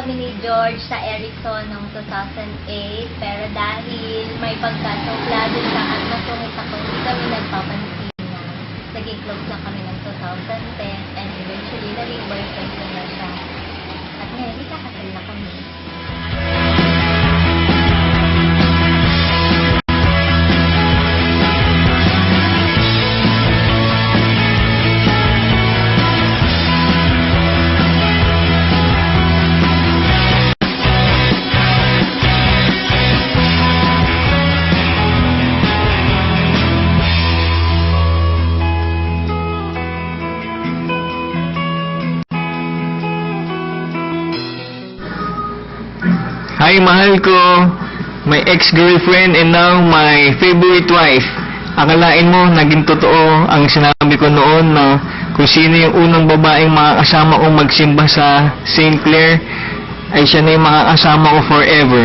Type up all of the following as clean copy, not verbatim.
kami ni George sa Erickson noong 2008, pero dahil may pagkasuplado siya at masungit ako, hindi kami nagpapansinan. Naging close na kami ng 2010 and eventually naging boyfriend ko na siya. At ngayon, ikakasal na kami. Hi, mahal ko. My ex-girlfriend and now my favorite wife. Akalain mo, naging totoo ang sinabi ko noon na kung sino yung unang babaeng makakasama kong magsimba sa St. Clair, ay siya na yung makakasama ko forever.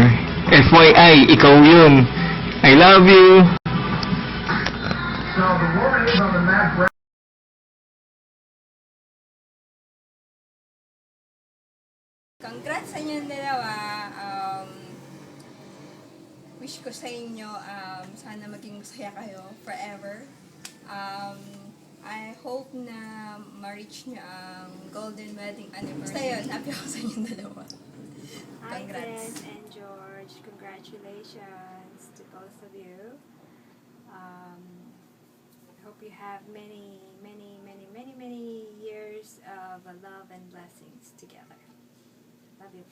FYI, ikaw yun. I love you. Congrats sa inyong dalawa. Wish ko sa inyo, sana maging masaya kayo forever. I hope na ma-reach nyo ang golden wedding anniversary. Basta yun, happy ako sa inyong dalawa. Hi, Congrats. Tess and George. Congratulations to both of you. I hope you have many years of love and blessings together. Love you.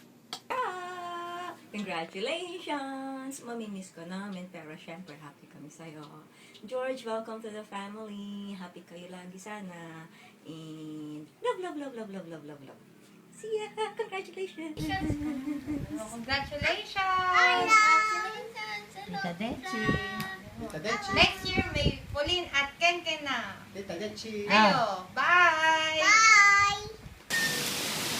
Congratulations! Mamimiss ko namin, pero syempre happy kami sa'yo. George, welcome to the family. Happy kayo lagi sana. And love. See ya! Congratulations! Congratulations! Tita Dechi. Next year, may Pauline at Ken na. Tita Dechi. Ayo, bye!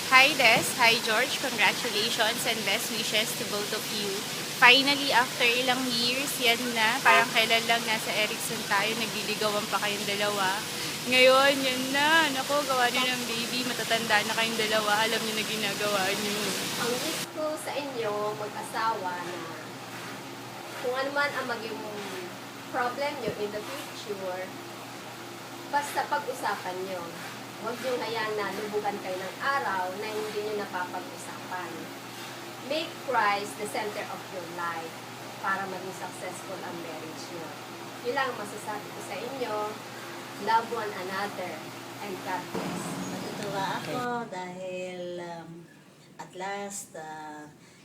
Hi Des, hi George, congratulations and best wishes to both of you. Finally, after ilang years, yan na, parang kailan lang nasa Erickson tayo, nagliligawan pa kayong dalawa. Ngayon, yan na, naku, gawa niyo ng baby, matatanda na kayong dalawa, alam niyo na ginagawa niyo. Ang wish ko sa inyo, mag-asawa na kung ano man ang maging problem nyo in the future, basta pag-usapan nyo. Huwag nyo hayaan na lubugan kayo ng araw na hindi nyo napapag-usapan. Make Christ the center of your life para maging successful ang marriage nyo. Yun lang ang masasabi ko sa inyo. Love one another and God bless. Natutuwa ako dahil at last,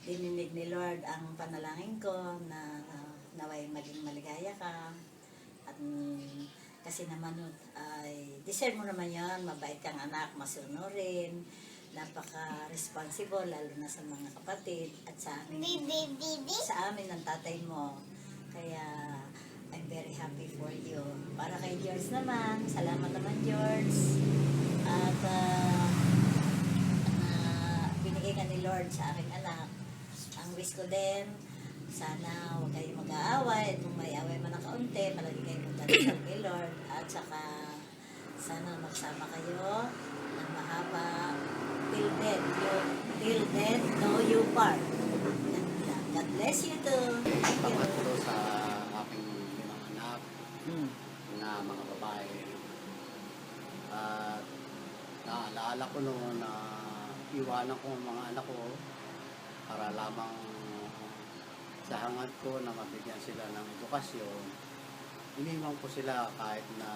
dininig ni Lord ang panalangin ko na naway maging maligaya ka. At kasi naman ay deserve mo naman yan, mabait kang anak, masunurin, napaka-responsible, lalo na sa mga kapatid at sa amin ng tatay mo. Kaya I'm very happy for you. Para kay George naman, salamat naman George. At binigay ka ni Lord sa aking anak. Ang wish ko din, sana huwag kayo mag-aaway. Kung may away man ng kaunti, palagi kayo magdadasal kay Lord. At saka, sana magsama kayo ng mahaba till death do you part. God bless you too. Salamat po sa aking limang anak na mga babae. At naalaala ko noon na iwanan ko ang mga anak ko para lamang sa hangad ko na mabigyan sila ng edukasyon. Iniwan ko sila kahit na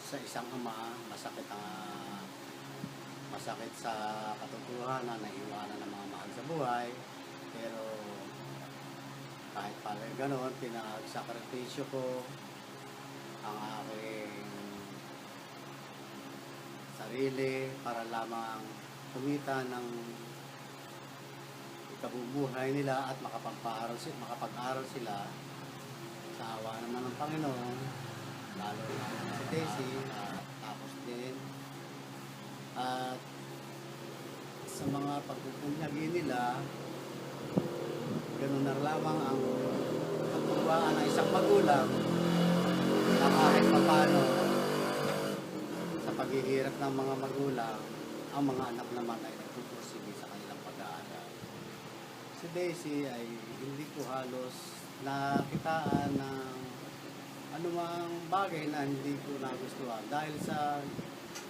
sa isang ama masakit sa katotohanan na iwanan ng mga mahal sa buhay. Pero kahit pala gano'n, pinagsakripisyo ko ang aking sarili para lamang kumita ng kabubuhay nila at makapag-aral sila sa awa naman ng Panginoon, lalo na si Daisy, tapos din at sa mga pagpupunyagi nila, ganun na lamang ang pagtuwaan ng isang magulang na kahit papano sa paghihirap ng mga magulang ang mga anak naman ay nagpupursige sa kanilang pag-aaral. Si Daisy ay hindi ko halos nakitaan ng anumang bagay na hindi ko nagustuhan dahil sa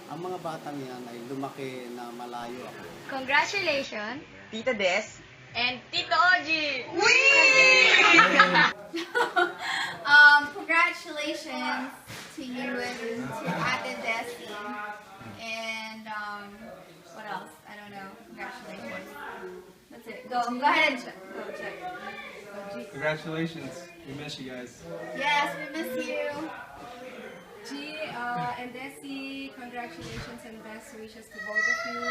ang mga batang yan ay lumaki na malayo ako. Congratulations, Tita Des. and Tito Oji! Congratulations to you and to Ate Desi. And, what else? I don't know. Congratulations. That's it. Go ahead and check. Go check. Congratulations. We miss you guys. Yes, we miss you. G and Desi, congratulations and best wishes to both of you.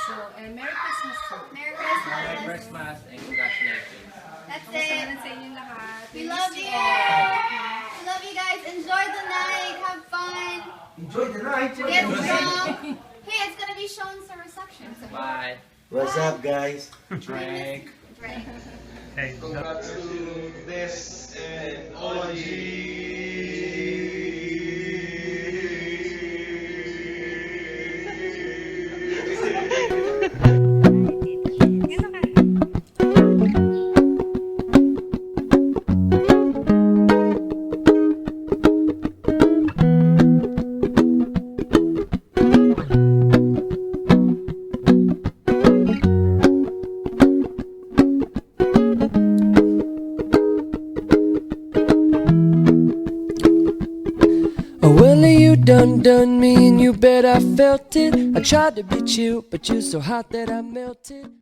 So, and Merry Christmas too. Merry Christmas. Merry Christmas and congratulations. That's Kamusta it. naman sa inyong lahat? We love you. We love you guys. Enjoy the night. Have fun. Enjoy the night. Get drunk. Hey, it's gonna be shown to reception. So Bye. What's up, guys? Drink. drink. Congrats to this and Oh, well, you done me and you bet I felt it. I tried to beat you, but you're so hot that I melted.